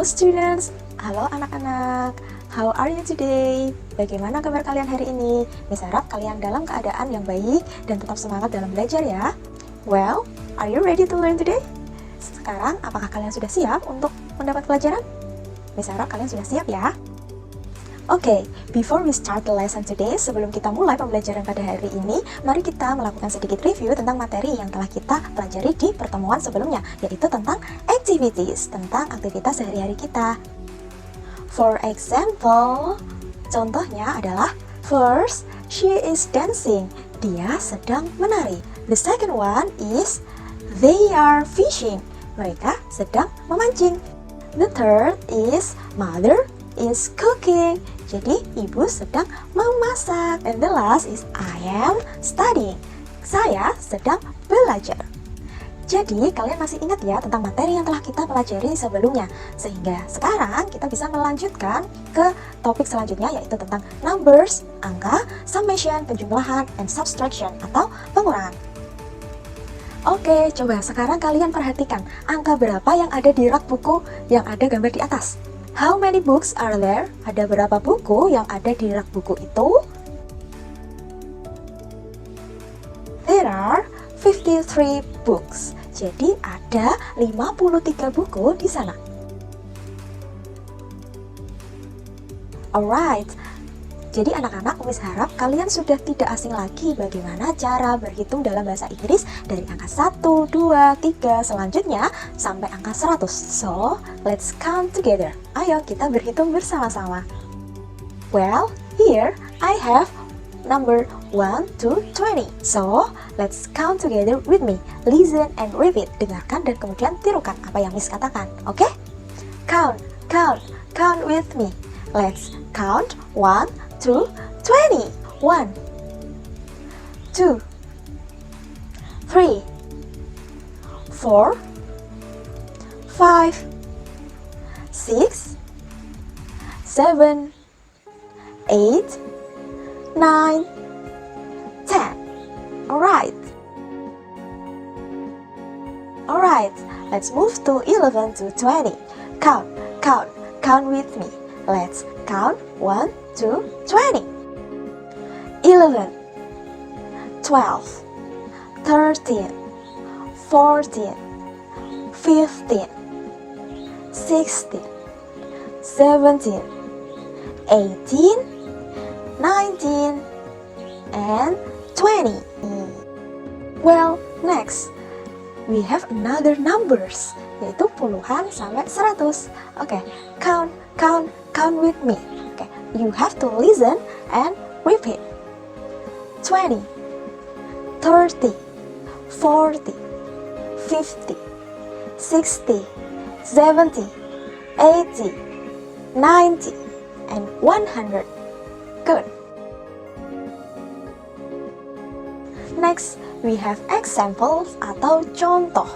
students, halo anak-anak. How are you today? Bagaimana kabar kalian hari ini? Miss harap kalian dalam keadaan yang baik dan tetap semangat dalam belajar ya. Well, are you ready to learn today? Sekarang, apakah kalian sudah siap untuk mendapat pelajaran? Miss harap kalian sudah siap ya. Oke, before we start the lesson today, sebelum kita mulai pembelajaran pada hari ini, mari kita melakukan sedikit review tentang materi yang telah kita pelajari di pertemuan sebelumnya, yaitu tentang activities, tentang aktivitas sehari-hari kita. For example, contohnya adalah first, she is dancing. Dia sedang menari. The second one is they are fishing. Mereka sedang memancing. The third is mother is cooking. Jadi ibu sedang memasak. And the last is I am studying. Saya sedang belajar. Jadi kalian masih ingat ya tentang materi yang telah kita pelajari sebelumnya. Sehingga sekarang kita bisa melanjutkan ke topik selanjutnya, yaitu tentang numbers, angka, summation, penjumlahan, and subtraction atau pengurangan. Oke, coba sekarang kalian perhatikan angka berapa yang ada di rak buku yang ada gambar di atas. How many books are there? Ada berapa buku yang ada di rak buku itu? There are 53 books. Jadi ada 53 buku di sana. Alright. Jadi anak-anak, Miss harap kalian sudah tidak asing lagi bagaimana cara berhitung dalam bahasa Inggris dari angka 1, 2, 3, selanjutnya sampai angka 100. So, let's count together. Ayo kita berhitung bersama-sama. Well, here I have number 1 to 20. So, let's count together with me. Listen and repeat. Dengarkan dan kemudian tirukan apa yang Miss katakan. Oke? Count, count, count with me. Let's count 1 to 20. 1, 2, 3, 4, 5, 6, 7, 8, 9, 10. Alright. Alright, let's move to 11 to 20. Count, count, count with me. Let's count 1 to 20. 11, 12, 13, 14, 15, 16, 17, 18, 19, and 20. Well, next, we have another numbers, yaitu puluhan sampai 100. Okay, count, count, count with me. Okay, you have to listen and repeat. 20, 30, 40, 50, 60, 70, 80, 90, and 100. Good. Next, we have examples atau contoh.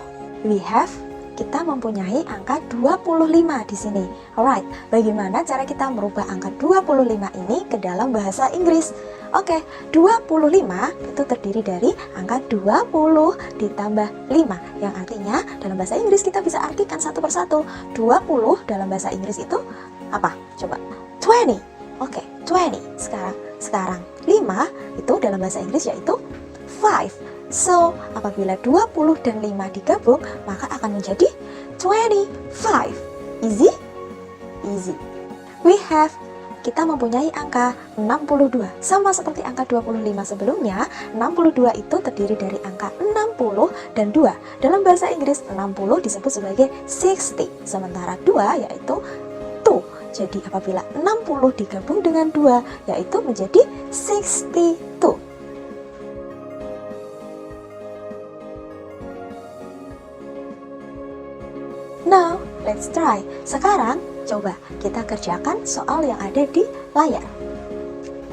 Kita mempunyai angka 25 di sini. Alright, bagaimana cara kita merubah angka 25 ini ke dalam bahasa Inggris? Oke, 25 itu terdiri dari angka 20 ditambah 5, yang artinya dalam bahasa Inggris kita bisa artikan satu persatu. 20 dalam bahasa Inggris itu apa? Coba. 20. Oke, 20. Sekarang 5 itu dalam bahasa Inggris yaitu 5. So, apabila 20 dan 5 digabung, maka akan menjadi 25. Easy? Easy. Kita mempunyai angka 62. Sama seperti angka 25 sebelumnya, 62 itu terdiri dari angka 60 dan 2. Dalam bahasa Inggris, 60 disebut sebagai 60. Sementara 2 yaitu 2. Jadi apabila 60 digabung dengan 2, yaitu menjadi 62. Now, let's try. Sekarang, coba kita kerjakan soal yang ada di layar.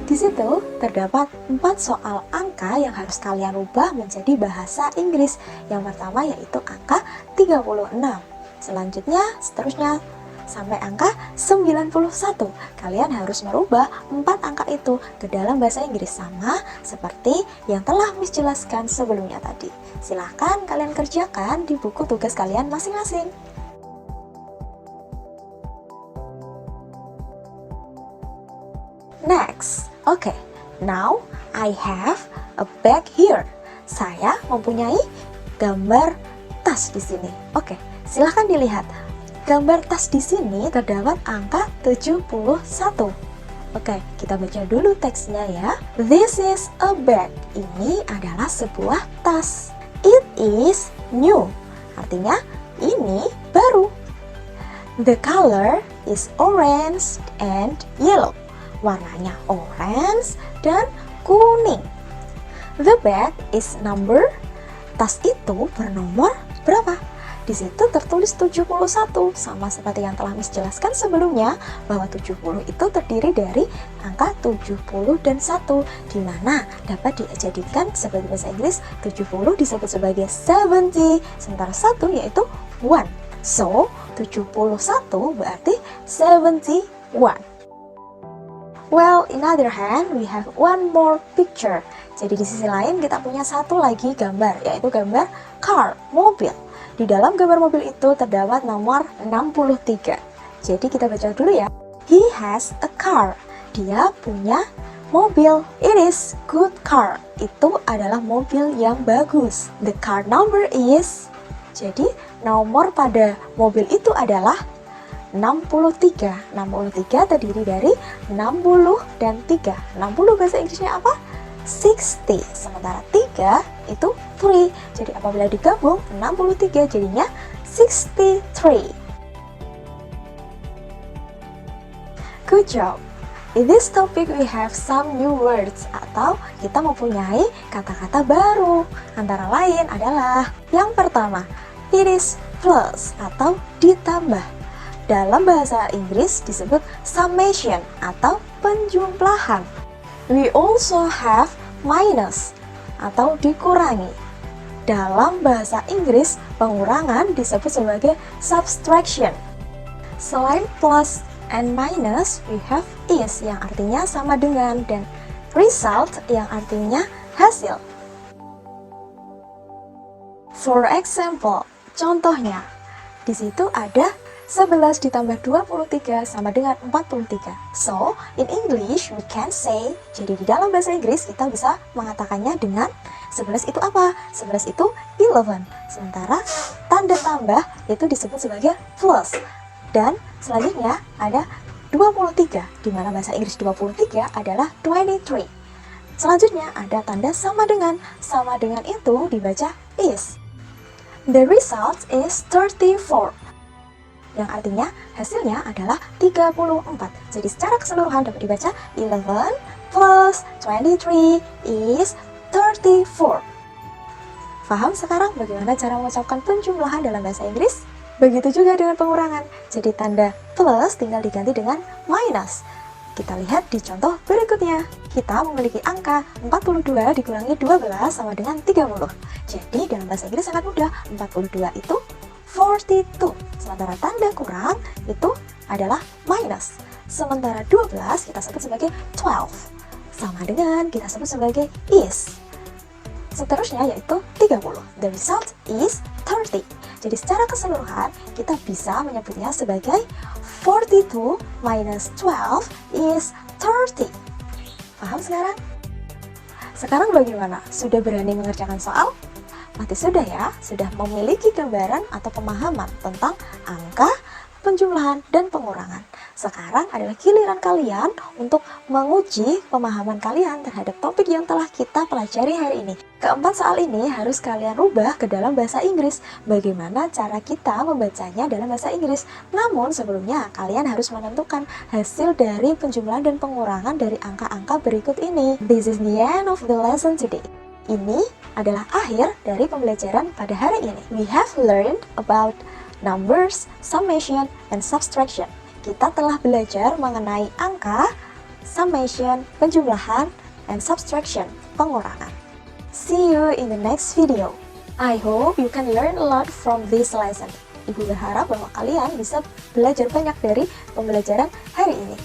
Di situ terdapat 4 soal angka yang harus kalian rubah menjadi bahasa Inggris. Yang pertama yaitu angka 36. Selanjutnya, seterusnya sampai angka 91. Kalian harus merubah 4 angka itu ke dalam bahasa Inggris sama seperti yang telah Miss jelaskan sebelumnya tadi. Silahkan kalian kerjakan di buku tugas kalian masing-masing. Next, okay, now I have a bag here. Saya mempunyai gambar tas di sini. Oke, silahkan dilihat. Gambar tas di sini terdapat angka 71. Oke, kita baca dulu teksnya ya. This is a bag. Ini adalah sebuah tas. It is new. Artinya ini baru. The color is orange and yellow. Warnanya orange dan kuning. The bag is number. Tas itu bernomor berapa? Di situ tertulis 71, sama seperti yang telah Miss jelaskan sebelumnya, bahwa 70 itu terdiri dari angka 70 dan 1, di mana dapat dijadikan sebagai bahasa Inggris 70 disebut sebagai 70, sementara 1 yaitu 1. So, 71 berarti 71. Well, in other hand, we have one more picture. Jadi di sisi lain kita punya satu lagi gambar, yaitu gambar car, mobil. Di dalam gambar mobil itu terdapat nomor 63. Jadi kita baca dulu ya. He has a car. Dia punya mobil. It is good car. Itu adalah mobil yang bagus. The car number is. Jadi nomor pada mobil itu adalah 63. 63 terdiri dari 60 dan 3. 60 bahasa Inggrisnya apa? 60. Sementara 3 itu 3. Jadi apabila digabung 63 jadinya 63. Good job. In this topic we have some new words, atau kita mempunyai kata-kata baru. Antara lain adalah yang pertama, it is plus atau ditambah. Dalam bahasa Inggris disebut summation atau penjumlahan. We also have minus atau dikurangi. Dalam bahasa Inggris, pengurangan disebut sebagai subtraction. Selain plus and minus, we have is yang artinya sama dengan, dan result yang artinya hasil. For example, contohnya, di situ ada 11 ditambah 23 sama dengan 43. So, in English we can say, jadi di dalam bahasa Inggris kita bisa mengatakannya dengan 11 itu apa? 11 itu 11. Sementara tanda tambah itu disebut sebagai plus. Dan selanjutnya ada 23, di mana bahasa Inggris 23 adalah 23. Selanjutnya ada tanda sama dengan. Sama dengan itu dibaca is. The result is 34. Yang artinya hasilnya adalah 34. Jadi secara keseluruhan dapat dibaca 11 plus 23 is 34. Paham sekarang bagaimana cara mengucapkan penjumlahan dalam bahasa Inggris? Begitu juga dengan pengurangan. Jadi tanda plus tinggal diganti dengan minus. Kita lihat di contoh berikutnya. Kita memiliki angka 42 dikurangi 12 sama dengan 30. Jadi dalam bahasa Inggris sangat mudah. 42 itu 42. Sementara tanda kurang itu adalah minus. Sementara 12 kita sebut sebagai 12. Sama dengan kita sebut sebagai is. Seterusnya yaitu 30. The result is 30. Jadi secara keseluruhan kita bisa menyebutnya sebagai 42 minus 12 is 30. Paham sekarang? Sekarang bagaimana? Sudah berani mengerjakan soal? Pasti sudah ya, sudah memiliki gambaran atau pemahaman tentang angka, penjumlahan, dan pengurangan. Sekarang adalah giliran kalian untuk menguji pemahaman kalian terhadap topik yang telah kita pelajari hari ini. Keempat soal ini harus kalian rubah ke dalam bahasa Inggris. Bagaimana cara kita membacanya dalam bahasa Inggris? Namun sebelumnya kalian harus menentukan hasil dari penjumlahan dan pengurangan dari angka-angka berikut ini. This is the end of the lesson today. Ini adalah akhir dari pembelajaran pada hari ini. We have learned about numbers, summation, and subtraction. Kita telah belajar mengenai angka, summation, penjumlahan, and subtraction, pengurangan. See you in the next video. I hope you can learn a lot from this lesson. Ibu berharap bahwa kalian bisa belajar banyak dari pembelajaran hari ini.